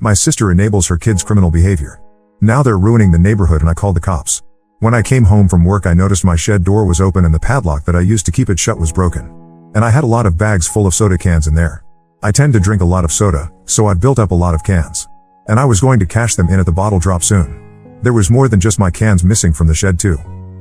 My sister enables her kids' criminal behavior. Now they're ruining the neighborhood and I called the cops. When I came home from work I noticed my shed door was open and the padlock that I used to keep it shut was broken. And I had a lot of bags full of soda cans in there. I tend to drink a lot of soda, so I built up a lot of cans. And I was going to cash them in at the bottle drop soon. There was more than just my cans missing from the shed too.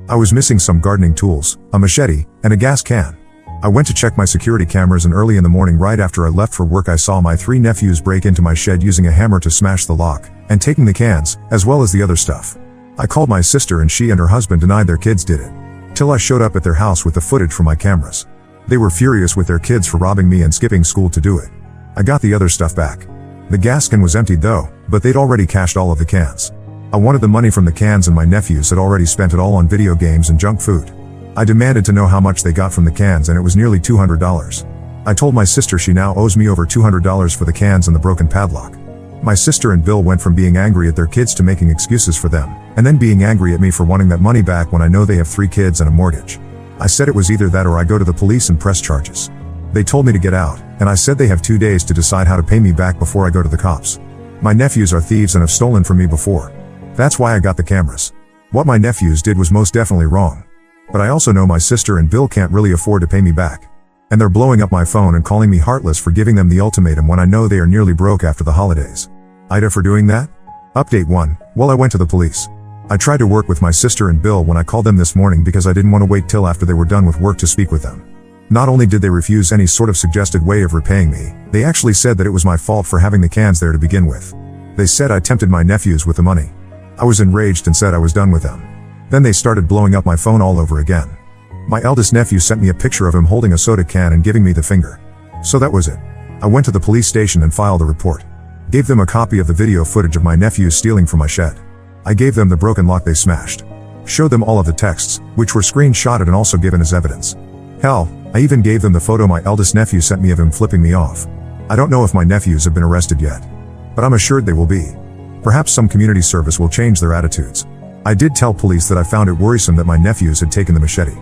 I was missing some gardening tools, a machete, and a gas can. I went to check my security cameras and early in the morning right after I left for work I saw my 3 nephews break into my shed using a hammer to smash the lock, and taking the cans, as well as the other stuff. I called my sister and she and her husband denied their kids did it. Till I showed up at their house with the footage from my cameras. They were furious with their kids for robbing me and skipping school to do it. I got the other stuff back. The gas can was emptied though, but they'd already cashed all of the cans. I wanted the money from the cans and my nephews had already spent it all on video games and junk food. I demanded to know how much they got from the cans and it was nearly $200. I told my sister she now owes me over $200 for the cans and the broken padlock. My sister and Bill went from being angry at their kids to making excuses for them, and then being angry at me for wanting that money back when I know they have 3 kids and a mortgage. I said it was either that or I go to the police and press charges. They told me to get out, and I said they have 2 days to decide how to pay me back before I go to the cops. My nephews are thieves and have stolen from me before. That's why I got the cameras. What my nephews did was most definitely wrong. But I also know my sister and Bill can't really afford to pay me back. And they're blowing up my phone and calling me heartless for giving them the ultimatum when I know they are nearly broke after the holidays. Ida for doing that? Update 1. Well, I went to the police. I tried to work with my sister and Bill when I called them this morning because I didn't want to wait till after they were done with work to speak with them. Not only did they refuse any sort of suggested way of repaying me, they actually said that it was my fault for having the cans there to begin with. They said I tempted my nephews with the money. I was enraged and said I was done with them. Then they started blowing up my phone all over again. My eldest nephew sent me a picture of him holding a soda can and giving me the finger. So that was it. I went to the police station and filed a report. Gave them a copy of the video footage of my nephews stealing from my shed. I gave them the broken lock they smashed. Showed them all of the texts, which were screenshotted and also given as evidence. Hell, I even gave them the photo my eldest nephew sent me of him flipping me off. I don't know if my nephews have been arrested yet. But I'm assured they will be. Perhaps some community service will change their attitudes. I did tell police that I found it worrisome that my nephews had taken the machete.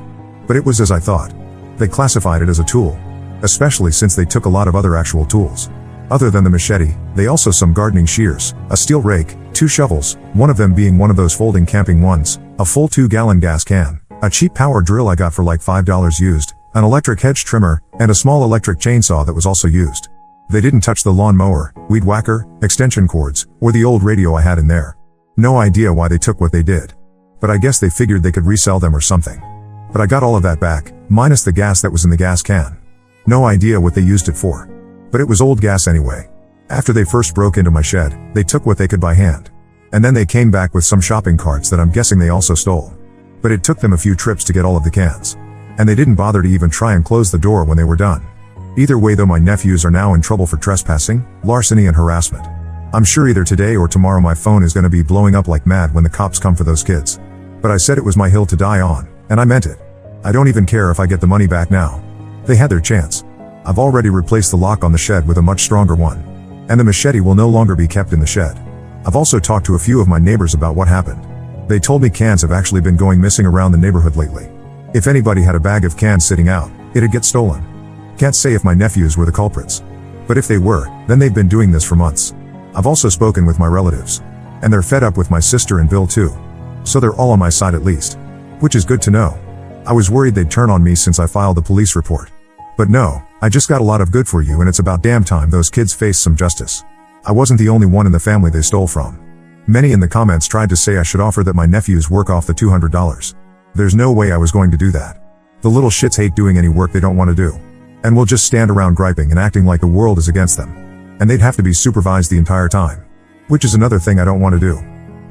But it was as I thought. They classified it as a tool. Especially since they took a lot of other actual tools. Other than the machete, they also some gardening shears, a steel rake, 2 shovels, one of them being one of those folding camping ones, a full 2-gallon gas can, a cheap power drill I got for like $5 used, an electric hedge trimmer, and a small electric chainsaw that was also used. They didn't touch the lawn mower, weed whacker, extension cords, or the old radio I had in there. No idea why they took what they did. But I guess they figured they could resell them or something. But I got all of that back, minus the gas that was in the gas can. No idea what they used it for. But it was old gas anyway. After they first broke into my shed, they took what they could by hand. And then they came back with some shopping carts that I'm guessing they also stole. But it took them a few trips to get all of the cans. And they didn't bother to even try and close the door when they were done. Either way though, my nephews are now in trouble for trespassing, larceny and harassment. I'm sure either today or tomorrow my phone is going to be blowing up like mad when the cops come for those kids. But I said it was my hill to die on, and I meant it. I don't even care if I get the money back now. They had their chance. I've already replaced the lock on the shed with a much stronger one. And the machete will no longer be kept in the shed. I've also talked to a few of my neighbors about what happened. They told me cans have actually been going missing around the neighborhood lately. If anybody had a bag of cans sitting out, it'd get stolen. Can't say if my nephews were the culprits. But if they were, then they've been doing this for months. I've also spoken with my relatives. And they're fed up with my sister and Bill too. So they're all on my side at least. Which is good to know. I was worried they'd turn on me since I filed the police report. But no, I just got a lot of good for you and it's about damn time those kids face some justice. I wasn't the only one in the family they stole from. Many in the comments tried to say I should offer that my nephews work off the $200. There's no way I was going to do that. The little shits hate doing any work they don't want to do. And will just stand around griping and acting like the world is against them. And they'd have to be supervised the entire time. Which is another thing I don't want to do.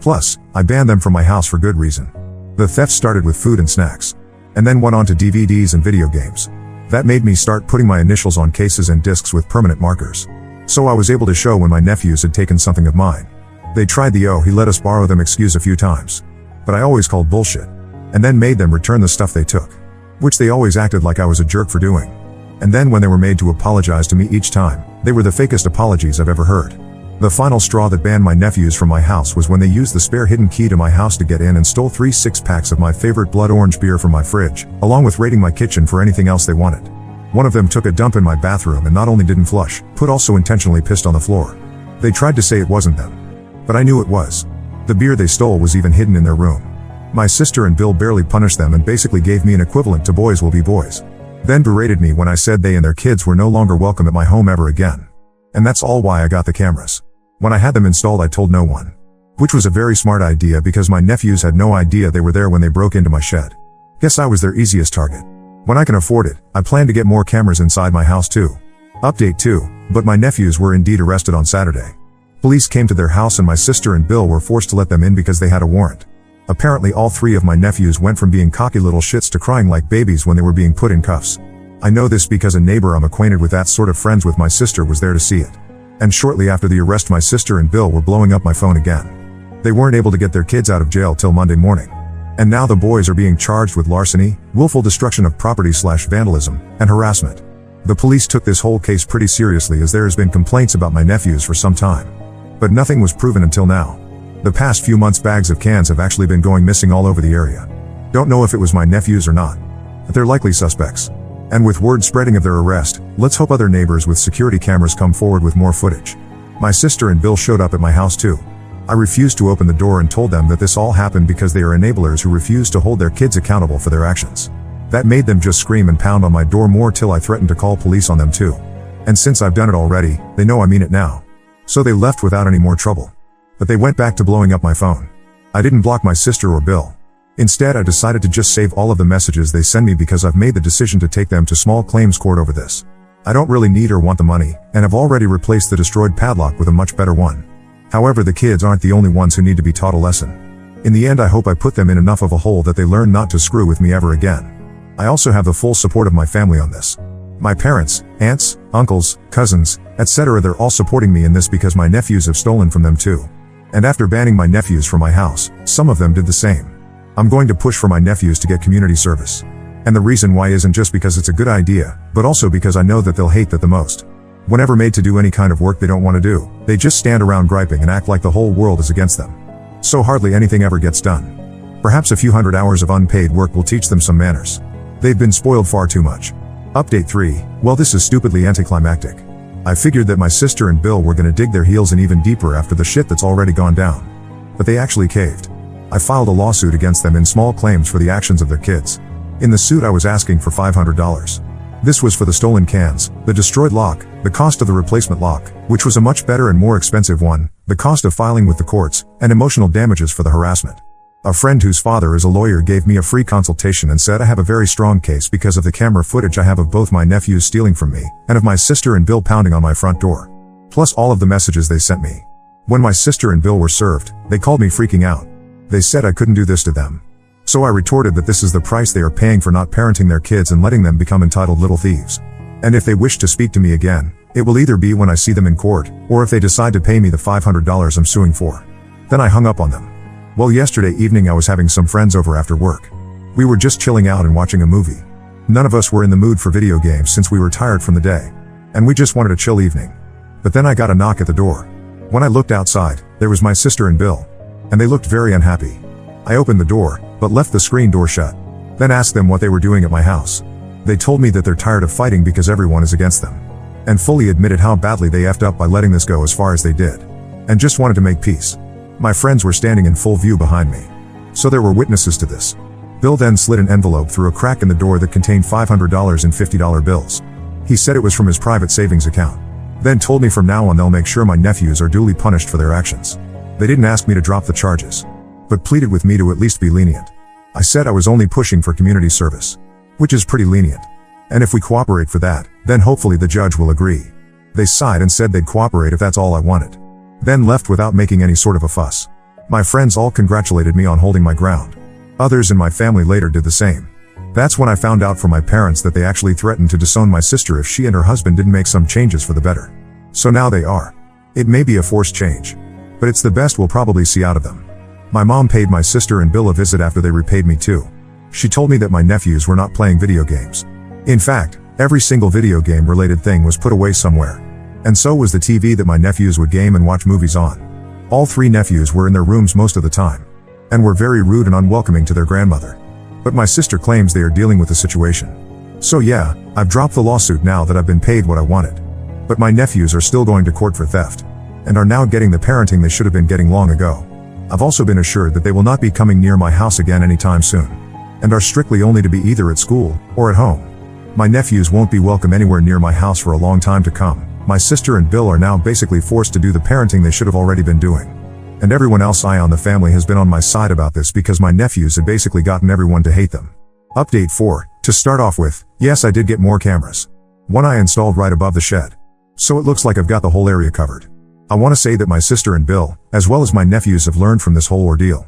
Plus, I banned them from my house for good reason. The theft started with food and snacks. And then went on to DVDs and video games. That made me start putting my initials on cases and discs with permanent markers. So I was able to show when my nephews had taken something of mine. They tried the "oh, he let us borrow them" excuse a few times. But I always called bullshit. And then made them return the stuff they took. Which they always acted like I was a jerk for doing. And then when they were made to apologize to me each time, they were the fakest apologies I've ever heard. The final straw that banned my nephews from my house was when they used the spare hidden key to my house to get in and stole 3 6-packs of my favorite blood orange beer from my fridge, along with raiding my kitchen for anything else they wanted. One of them took a dump in my bathroom and not only didn't flush, but also intentionally pissed on the floor. They tried to say it wasn't them. But I knew it was. The beer they stole was even hidden in their room. My sister and Bill barely punished them and basically gave me an equivalent to boys will be boys. Then berated me when I said they and their kids were no longer welcome at my home ever again. And that's all why I got the cameras. When I had them installed I told no one. Which was a very smart idea because my nephews had no idea they were there when they broke into my shed. Guess I was their easiest target. When I can afford it, I plan to get more cameras inside my house too. Update 2, but my nephews were indeed arrested on Saturday. Police came to their house and my sister and Bill were forced to let them in because they had a warrant. Apparently all 3 of my nephews went from being cocky little shits to crying like babies when they were being put in cuffs. I know this because a neighbor I'm acquainted with that sort of friends with my sister was there to see it. And shortly after the arrest my sister and Bill were blowing up my phone again. They weren't able to get their kids out of jail till Monday morning. And now the boys are being charged with larceny, willful destruction of property/vandalism, and harassment. The police took this whole case pretty seriously as there has been complaints about my nephews for some time. But nothing was proven until now. The past few months bags of cans have actually been going missing all over the area. Don't know if it was my nephews or not. But they're likely suspects. And with word spreading of their arrest, let's hope other neighbors with security cameras come forward with more footage. My sister and Bill showed up at my house too. I refused to open the door and told them that this all happened because they are enablers who refuse to hold their kids accountable for their actions. That made them just scream and pound on my door more till I threatened to call police on them too. And since I've done it already, they know I mean it now. So they left without any more trouble. But they went back to blowing up my phone. I didn't block my sister or Bill. Instead I decided to just save all of the messages they send me because I've made the decision to take them to small claims court over this. I don't really need or want the money, and have already replaced the destroyed padlock with a much better one. However, the kids aren't the only ones who need to be taught a lesson. In the end I hope I put them in enough of a hole that they learn not to screw with me ever again. I also have the full support of my family on this. My parents, aunts, uncles, cousins, etc. they're all supporting me in this because my nephews have stolen from them too. And after banning my nephews from my house, some of them did the same. I'm going to push for my nephews to get community service. And the reason why isn't just because it's a good idea, but also because I know that they'll hate that the most. Whenever made to do any kind of work they don't want to do, they just stand around griping and act like the whole world is against them. So hardly anything ever gets done. Perhaps a few hundred hours of unpaid work will teach them some manners. They've been spoiled far too much. Update 3, well this is stupidly anticlimactic. I figured that my sister and Bill were gonna dig their heels in even deeper after the shit that's already gone down. But they actually caved. I filed a lawsuit against them in small claims for the actions of their kids. In the suit I was asking for $500. This was for the stolen cans, the destroyed lock, the cost of the replacement lock, which was a much better and more expensive one, the cost of filing with the courts, and emotional damages for the harassment. A friend whose father is a lawyer gave me a free consultation and said I have a very strong case because of the camera footage I have of both my nephews stealing from me, and of my sister and Bill pounding on my front door. Plus all of the messages they sent me. When my sister and Bill were served, they called me freaking out. They said I couldn't do this to them. So I retorted that this is the price they are paying for not parenting their kids and letting them become entitled little thieves. And if they wish to speak to me again, it will either be when I see them in court, or if they decide to pay me the $500 I'm suing for. Then I hung up on them. Well, yesterday evening I was having some friends over after work. We were just chilling out and watching a movie. None of us were in the mood for video games since we were tired from the day. And we just wanted a chill evening. But then I got a knock at the door. When I looked outside, there was my sister and Bill. And they looked very unhappy. I opened the door, but left the screen door shut. Then asked them what they were doing at my house. They told me that they're tired of fighting because everyone is against them. And fully admitted how badly they effed up by letting this go as far as they did. And just wanted to make peace. My friends were standing in full view behind me. So there were witnesses to this. Bill then slid an envelope through a crack in the door that contained $500 in $50 bills. He said it was from his private savings account. Then told me from now on they'll make sure my nephews are duly punished for their actions. They didn't ask me to drop the charges, but pleaded with me to at least be lenient. I said I was only pushing for community service, which is pretty lenient. And if we cooperate for that, then hopefully the judge will agree. They sighed and said they'd cooperate if that's all I wanted. Then left without making any sort of a fuss. My friends all congratulated me on holding my ground. Others in my family later did the same. That's when I found out from my parents that they actually threatened to disown my sister if she and her husband didn't make some changes for the better. So now they are. It may be a forced change, but it's the best we'll probably see out of them. My mom paid my sister and Bill a visit after they repaid me too. She told me that my nephews were not playing video games. In fact, every single video game related thing was put away somewhere. And so was the TV that my nephews would game and watch movies on. All 3 nephews were in their rooms most of the time, and were very rude and unwelcoming to their grandmother. But my sister claims they are dealing with the situation. So yeah, I've dropped the lawsuit now that I've been paid what I wanted. But my nephews are still going to court for theft. and are now getting the parenting they should have been getting long ago. I've also been assured that they will not be coming near my house again anytime soon, and are strictly only to be either at school or at home. My nephews won't be welcome anywhere near my house for a long time to come. My sister and Bill are now basically forced to do the parenting they should have already been doing. And everyone else in the family has been on my side about this because my nephews had basically gotten everyone to hate them. Update 4. To start off with, yes, I did get more cameras. One I installed right above the shed. So it looks like I've got the whole area covered. I want to say that my sister and Bill, as well as my nephews, have learned from this whole ordeal.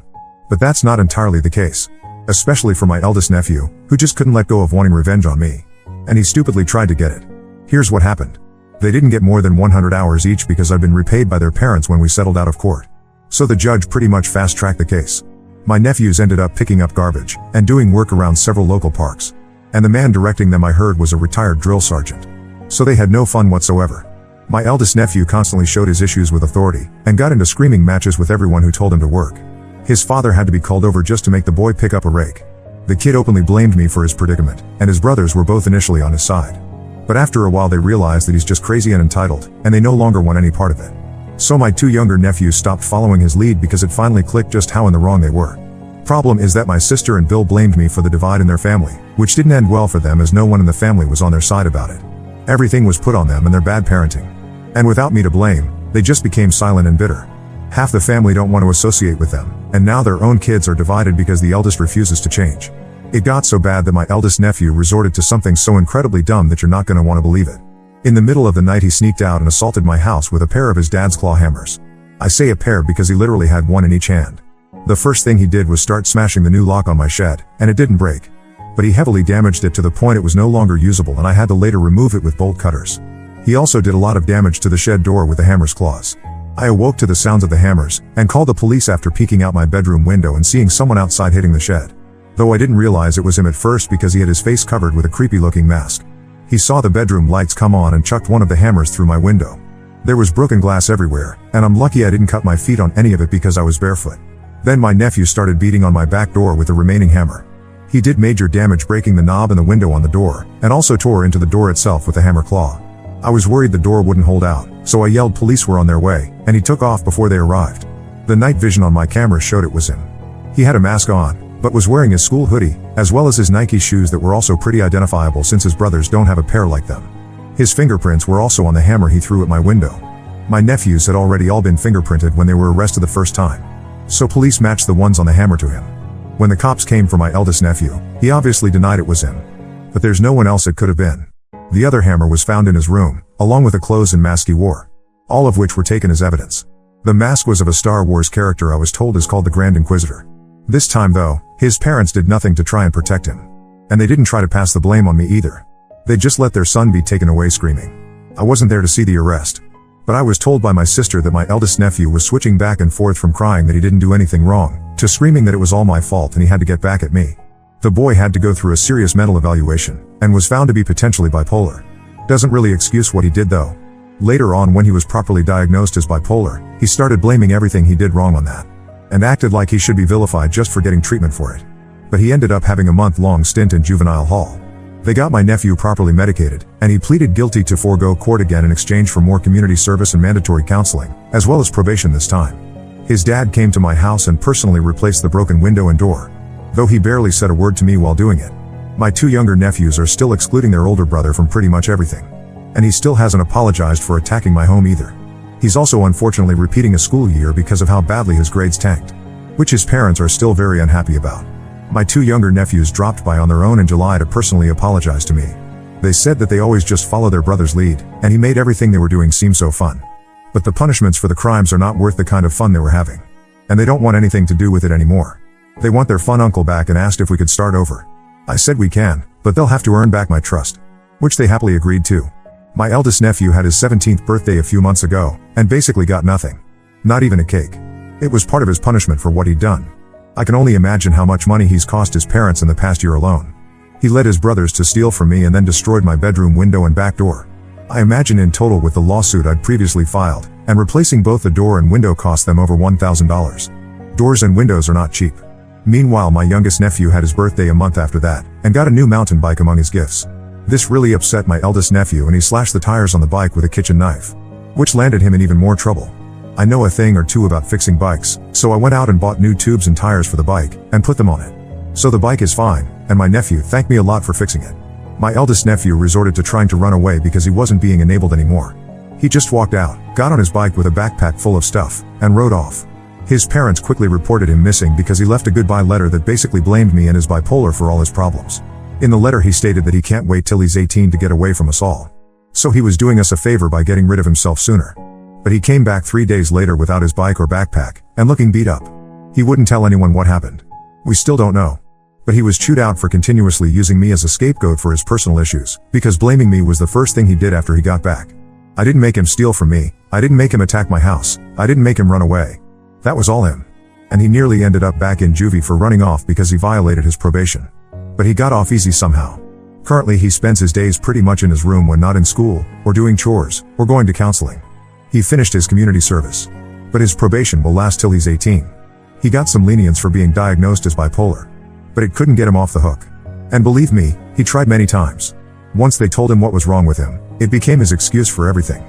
But that's not entirely the case. Especially for my eldest nephew, who just couldn't let go of wanting revenge on me. And he stupidly tried to get it. Here's what happened. They didn't get more than 100 hours each because I'd been repaid by their parents when we settled out of court. So the judge pretty much fast-tracked the case. My nephews ended up picking up garbage and doing work around several local parks. And the man directing them, I heard, was a retired drill sergeant. So they had no fun whatsoever. My eldest nephew constantly showed his issues with authority and got into screaming matches with everyone who told him to work. His father had to be called over just to make the boy pick up a rake. The kid openly blamed me for his predicament, and his brothers were both initially on his side. But after a while they realized that he's just crazy and entitled, and they no longer want any part of it. So my two younger nephews stopped following his lead because it finally clicked just how in the wrong they were. Problem is that my sister and Bill blamed me for the divide in their family, which didn't end well for them as no one in the family was on their side about it. Everything was put on them and their bad parenting. And without me to blame, they just became silent and bitter. Half the family don't want to associate with them, and now their own kids are divided because the eldest refuses to change. It got so bad that my eldest nephew resorted to something so incredibly dumb that you're not going to want to believe it. In the middle of the night he sneaked out and assaulted my house with a pair of his dad's claw hammers. I say a pair because he literally had one in each hand. The first thing he did was start smashing the new lock on my shed, and it didn't break. But he heavily damaged it to the point it was no longer usable, and I had to later remove it with bolt cutters. He also did a lot of damage to the shed door with the hammer's claws. I awoke to the sounds of the hammers, and called the police after peeking out my bedroom window and seeing someone outside hitting the shed. Though I didn't realize it was him at first because he had his face covered with a creepy looking mask. He saw the bedroom lights come on and chucked one of the hammers through my window. There was broken glass everywhere, and I'm lucky I didn't cut my feet on any of it because I was barefoot. Then my nephew started beating on my back door with the remaining hammer. He did major damage, breaking the knob and the window on the door, and also tore into the door itself with the hammer claw. I was worried the door wouldn't hold out, so I yelled police were on their way, and he took off before they arrived. The night vision on my camera showed it was him. He had a mask on, but was wearing his school hoodie, as well as his Nike shoes that were also pretty identifiable since his brothers don't have a pair like them. His fingerprints were also on the hammer he threw at my window. My nephews had already all been fingerprinted when they were arrested the first time. So police matched the ones on the hammer to him. When the cops came for my eldest nephew, he obviously denied it was him. But there's no one else it could have been. The other hammer was found in his room, along with the clothes and mask he wore. All of which were taken as evidence. The mask was of a Star Wars character I was told is called the Grand Inquisitor. This time though, his parents did nothing to try and protect him. And they didn't try to pass the blame on me either. They just let their son be taken away screaming. I wasn't there to see the arrest. But I was told by my sister that my eldest nephew was switching back and forth from crying that he didn't do anything wrong, to screaming that it was all my fault and he had to get back at me. The boy had to go through a serious mental evaluation, and was found to be potentially bipolar. Doesn't really excuse what he did though. Later on, when he was properly diagnosed as bipolar, he started blaming everything he did wrong on that. And acted like he should be vilified just for getting treatment for it. But he ended up having a month-long stint in juvenile hall. They got my nephew properly medicated, and he pleaded guilty to forego court again in exchange for more community service and mandatory counseling, as well as probation this time. His dad came to my house and personally replaced the broken window and door. Though he barely said a word to me while doing it. My two younger nephews are still excluding their older brother from pretty much everything. And he still hasn't apologized for attacking my home either. He's also unfortunately repeating a school year because of how badly his grades tanked. Which his parents are still very unhappy about. My two younger nephews dropped by on their own in July to personally apologize to me. They said that they always just follow their brother's lead, and he made everything they were doing seem so fun. But the punishments for the crimes are not worth the kind of fun they were having. And they don't want anything to do with it anymore. They want their fun uncle back and asked if we could start over. I said we can, but they'll have to earn back my trust. Which they happily agreed to. My eldest nephew had his 17th birthday a few months ago, and basically got nothing. Not even a cake. It was part of his punishment for what he'd done. I can only imagine how much money he's cost his parents in the past year alone. He led his brothers to steal from me and then destroyed my bedroom window and back door. I imagine in total with the lawsuit I'd previously filed, and replacing both the door and window cost them over $1,000. Doors and windows are not cheap. Meanwhile, my youngest nephew had his birthday a month after that, and got a new mountain bike among his gifts. This really upset my eldest nephew and he slashed the tires on the bike with a kitchen knife. Which landed him in even more trouble. I know a thing or two about fixing bikes, so I went out and bought new tubes and tires for the bike, and put them on it. So the bike is fine, and my nephew thanked me a lot for fixing it. My eldest nephew resorted to trying to run away because he wasn't being enabled anymore. He just walked out, got on his bike with a backpack full of stuff, and rode off. His parents quickly reported him missing because he left a goodbye letter that basically blamed me and his bipolar for all his problems. In the letter he stated that he can't wait till he's 18 to get away from us all. So he was doing us a favor by getting rid of himself sooner. But he came back 3 days later without his bike or backpack, and looking beat up. He wouldn't tell anyone what happened. We still don't know. But he was chewed out for continuously using me as a scapegoat for his personal issues, because blaming me was the first thing he did after he got back. I didn't make him steal from me, I didn't make him attack my house, I didn't make him run away. That was all him. And he nearly ended up back in juvie for running off because he violated his probation. But he got off easy somehow. Currently he spends his days pretty much in his room when not in school, or doing chores, or going to counseling. He finished his community service. But his probation will last till he's 18. He got some lenience for being diagnosed as bipolar. But it couldn't get him off the hook. And believe me, he tried many times. Once they told him what was wrong with him, it became his excuse for everything.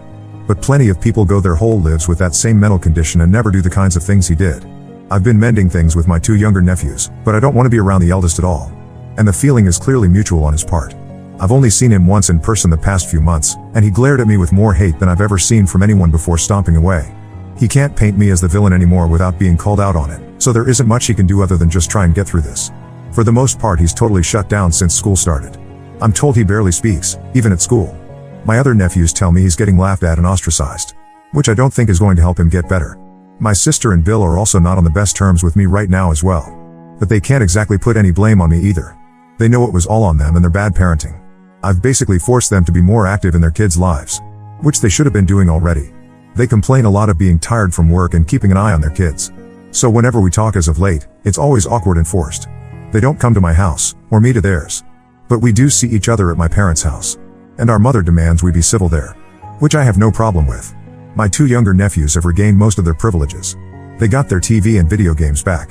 But plenty of people go their whole lives with that same mental condition and never do the kinds of things he did. I've been mending things with my 2 younger nephews, but I don't want to be around the eldest at all. And the feeling is clearly mutual on his part. I've only seen him once in person the past few months, and he glared at me with more hate than I've ever seen from anyone before stomping away. He can't paint me as the villain anymore without being called out on it, so there isn't much he can do other than just try and get through this. For the most part he's totally shut down since school started. I'm told he barely speaks, even at school. My other nephews tell me he's getting laughed at and ostracized, which I don't think is going to help him get better. My sister and Bill are also not on the best terms with me right now as well. But they can't exactly put any blame on me either. They know it was all on them and their bad parenting. I've basically forced them to be more active in their kids' lives, which they should have been doing already. They complain a lot of being tired from work and keeping an eye on their kids. So whenever we talk as of late, it's always awkward and forced. They don't come to my house, or me to theirs. But we do see each other at my parents' house. And our mother demands we be civil there. Which I have no problem with. My 2 younger nephews have regained most of their privileges. They got their TV and video games back.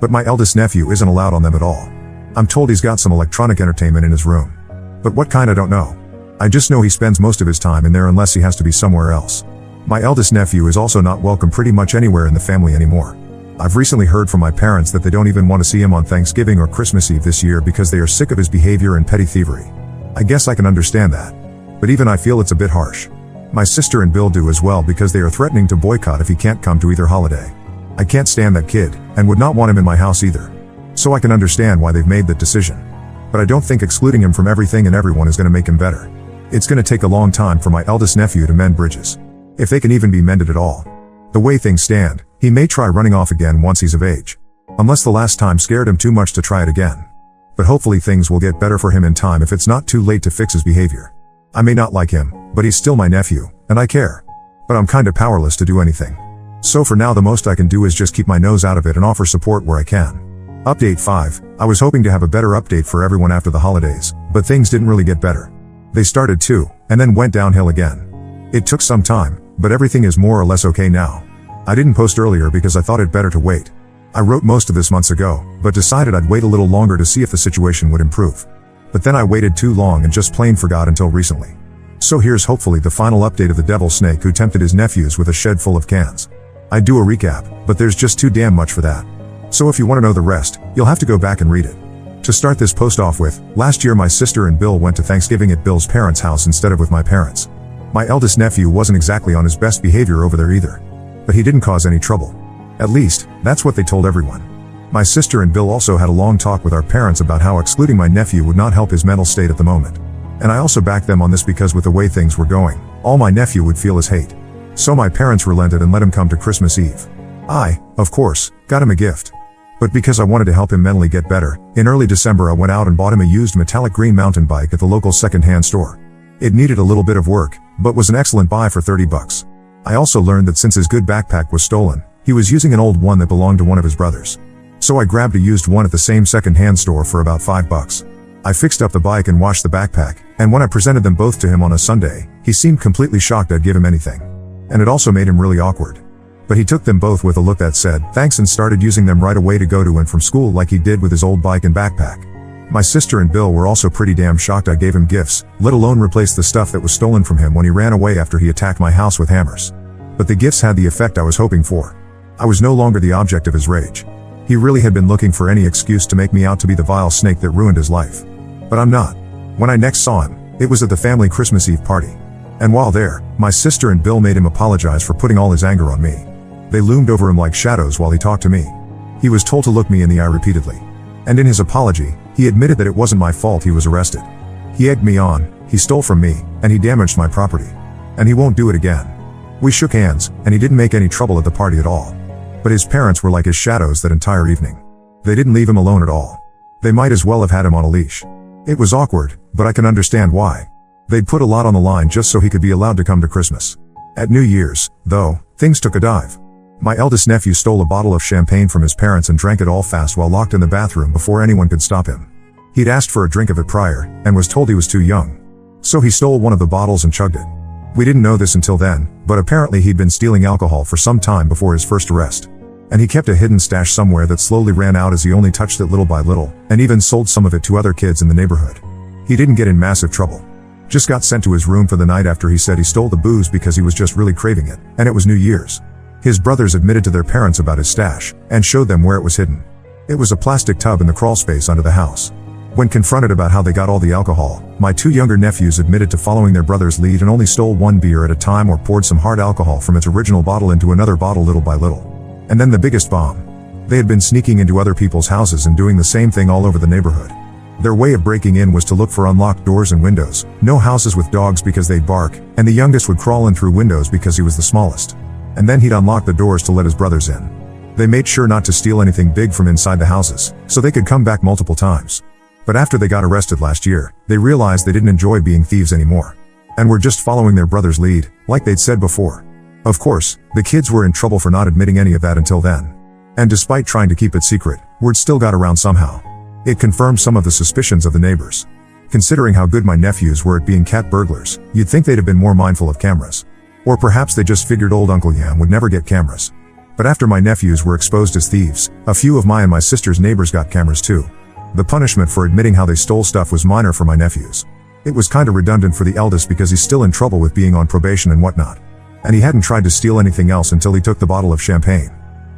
But my eldest nephew isn't allowed on them at all. I'm told he's got some electronic entertainment in his room. But what kind I don't know. I just know he spends most of his time in there unless he has to be somewhere else. My eldest nephew is also not welcome pretty much anywhere in the family anymore. I've recently heard from my parents that they don't even want to see him on Thanksgiving or Christmas Eve this year because they are sick of his behavior and petty thievery. I guess I can understand that. But even I feel it's a bit harsh. My sister and Bill do as well because they are threatening to boycott if he can't come to either holiday. I can't stand that kid, and would not want him in my house either. So I can understand why they've made that decision. But I don't think excluding him from everything and everyone is going to make him better. It's going to take a long time for my eldest nephew to mend bridges. If they can even be mended at all. The way things stand, he may try running off again once he's of age. Unless the last time scared him too much to try it again. But hopefully things will get better for him in time if it's not too late to fix his behavior. I may not like him, but he's still my nephew, and I care. But I'm kinda powerless to do anything. So for now the most I can do is just keep my nose out of it and offer support where I can. Update 5. I was hoping to have a better update for everyone after the holidays, but things didn't really get better. They started to, and then went downhill again. It took some time, but everything is more or less okay now. I didn't post earlier because I thought it better to wait. I wrote most of this months ago, but decided I'd wait a little longer to see if the situation would improve. But then I waited too long and just plain forgot until recently. So here's hopefully the final update of the devil snake who tempted his nephews with a shed full of cans. I'd do a recap, but there's just too damn much for that. So if you want to know the rest, you'll have to go back and read it. To start this post off with, last year my sister and Bill went to Thanksgiving at Bill's parents' house instead of with my parents. My eldest nephew wasn't exactly on his best behavior over there either. But he didn't cause any trouble. At least, that's what they told everyone. My sister and Bill also had a long talk with our parents about how excluding my nephew would not help his mental state at the moment. And I also backed them on this because with the way things were going, all my nephew would feel is hate. So my parents relented and let him come to Christmas Eve. I, of course, got him a gift. But because I wanted to help him mentally get better, in early December I went out and bought him a used metallic green mountain bike at the local second-hand store. It needed a little bit of work, but was an excellent buy for $30. I also learned that since his good backpack was stolen, he was using an old one that belonged to one of his brothers. So I grabbed a used one at the same second-hand store for about $5. I fixed up the bike and washed the backpack, and when I presented them both to him on a Sunday, he seemed completely shocked I'd give him anything. And it also made him really awkward. But he took them both with a look that said thanks and started using them right away to go to and from school like he did with his old bike and backpack. My sister and Bill were also pretty damn shocked I gave him gifts, let alone replace the stuff that was stolen from him when he ran away after he attacked my house with hammers. But the gifts had the effect I was hoping for. I was no longer the object of his rage. He really had been looking for any excuse to make me out to be the vile snake that ruined his life. But I'm not. When I next saw him, it was at the family Christmas Eve party. And while there, my sister and Bill made him apologize for putting all his anger on me. They loomed over him like shadows while he talked to me. He was told to look me in the eye repeatedly. And in his apology, he admitted that it wasn't my fault he was arrested. He egged me on, he stole from me, and he damaged my property. And he won't do it again. We shook hands, and he didn't make any trouble at the party at all. But his parents were like his shadows that entire evening. They didn't leave him alone at all. They might as well have had him on a leash. It was awkward, but I can understand why. They'd put a lot on the line just so he could be allowed to come to Christmas. At New Year's, though, things took a dive. My eldest nephew stole a bottle of champagne from his parents and drank it all fast while locked in the bathroom before anyone could stop him. He'd asked for a drink of it prior, and was told he was too young. So he stole one of the bottles and chugged it. We didn't know this until then, but apparently he'd been stealing alcohol for some time before his first arrest. And he kept a hidden stash somewhere that slowly ran out as he only touched it little by little, and even sold some of it to other kids in the neighborhood. He didn't get in massive trouble. Just got sent to his room for the night after he said he stole the booze because he was just really craving it, and it was New Year's. His brothers admitted to their parents about his stash, and showed them where it was hidden. It was a plastic tub in the crawl space under the house. When confronted about how they got all the alcohol, my two younger nephews admitted to following their brother's lead and only stole one beer at a time or poured some hard alcohol from its original bottle into another bottle little by little. And then the biggest bomb. They had been sneaking into other people's houses and doing the same thing all over the neighborhood. Their way of breaking in was to look for unlocked doors and windows, no houses with dogs because they'd bark, and the youngest would crawl in through windows because he was the smallest. And then he'd unlock the doors to let his brothers in. They made sure not to steal anything big from inside the houses, so they could come back multiple times. But after they got arrested last year, they realized they didn't enjoy being thieves anymore. And were just following their brother's lead, like they'd said before. Of course, the kids were in trouble for not admitting any of that until then. And despite trying to keep it secret, word still got around somehow. It confirmed some of the suspicions of the neighbors. Considering how good my nephews were at being cat burglars, you'd think they'd have been more mindful of cameras. Or perhaps they just figured old Uncle Yam would never get cameras. But after my nephews were exposed as thieves, a few of my and my sister's neighbors got cameras too. The punishment for admitting how they stole stuff was minor for my nephews. It was kinda redundant for the eldest because he's still in trouble with being on probation and whatnot. And he hadn't tried to steal anything else until he took the bottle of champagne.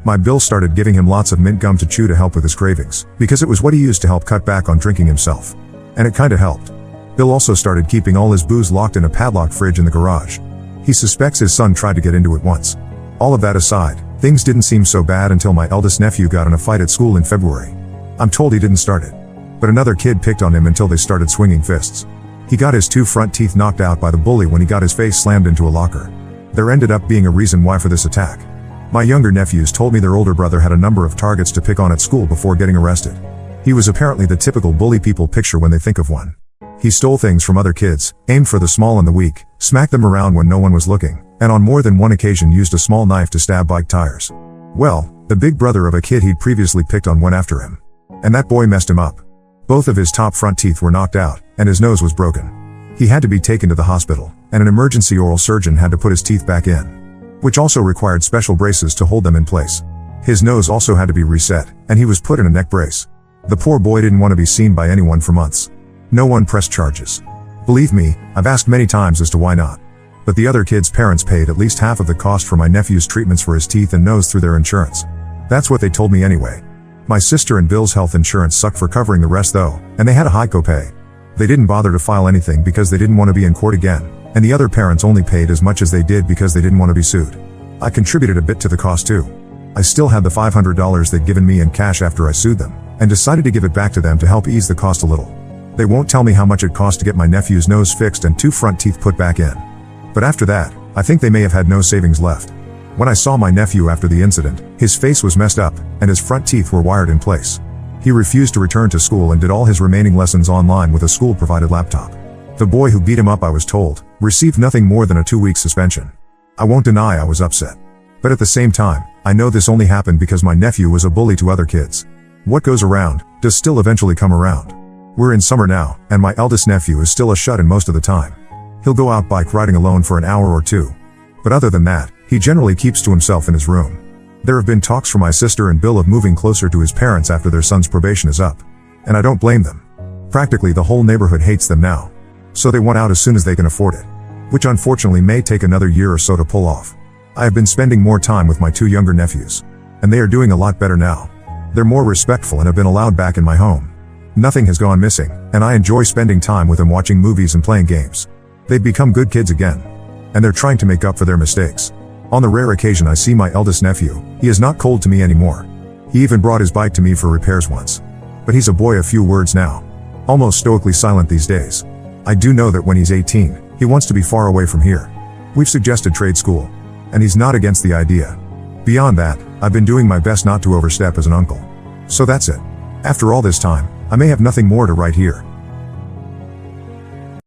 My Bill started giving him lots of mint gum to chew to help with his cravings, because it was what he used to help cut back on drinking himself. And it kinda helped. Bill also started keeping all his booze locked in a padlocked fridge in the garage. He suspects his son tried to get into it once. All of that aside, things didn't seem so bad until my eldest nephew got in a fight at school in February. I'm told he didn't start it. But another kid picked on him until they started swinging fists. He got his two front teeth knocked out by the bully when he got his face slammed into a locker. There ended up being a reason why for this attack. My younger nephews told me their older brother had a number of targets to pick on at school before getting arrested. He was apparently the typical bully people picture when they think of one. He stole things from other kids, aimed for the small and the weak, smacked them around when no one was looking, and on more than one occasion used a small knife to stab bike tires. Well, the big brother of a kid he'd previously picked on went after him. And that boy messed him up. Both of his top front teeth were knocked out, and his nose was broken. He had to be taken to the hospital, and an emergency oral surgeon had to put his teeth back in, which also required special braces to hold them in place. His nose also had to be reset, and he was put in a neck brace. The poor boy didn't want to be seen by anyone for months. No one pressed charges. Believe me, I've asked many times as to why not. But the other kid's parents paid at least half of the cost for my nephew's treatments for his teeth and nose through their insurance. That's what they told me anyway. My sister and Bill's health insurance sucked for covering the rest though, and they had a high copay. They didn't bother to file anything because they didn't want to be in court again, and the other parents only paid as much as they did because they didn't want to be sued. I contributed a bit to the cost too. I still had the $500 they'd given me in cash after I sued them, and decided to give it back to them to help ease the cost a little. They won't tell me how much it cost to get my nephew's nose fixed and two front teeth put back in. But after that, I think they may have had no savings left. When I saw my nephew after the incident, his face was messed up, and his front teeth were wired in place. He refused to return to school and did all his remaining lessons online with a school-provided laptop. The boy who beat him up, I was told, received nothing more than a 2-week suspension. I won't deny I was upset. But at the same time, I know this only happened because my nephew was a bully to other kids. What goes around, does still eventually come around. We're in summer now, and my eldest nephew is still a shut-in most of the time. He'll go out bike riding alone for an hour or two. But other than that, he generally keeps to himself in his room. There have been talks from my sister and Bill of moving closer to his parents after their son's probation is up. And I don't blame them. Practically the whole neighborhood hates them now. So they want out as soon as they can afford it. Which unfortunately may take another year or so to pull off. I have been spending more time with my 2 younger nephews. And they are doing a lot better now. They're more respectful and have been allowed back in my home. Nothing has gone missing, and I enjoy spending time with them watching movies and playing games. They've become good kids again. And they're trying to make up for their mistakes. On the rare occasion I see my eldest nephew, he is not cold to me anymore. He even brought his bike to me for repairs once. But he's a boy of few words now. Almost stoically silent these days. I do know that when he's 18, he wants to be far away from here. We've suggested trade school. And he's not against the idea. Beyond that, I've been doing my best not to overstep as an uncle. So that's it. After all this time, I may have nothing more to write here.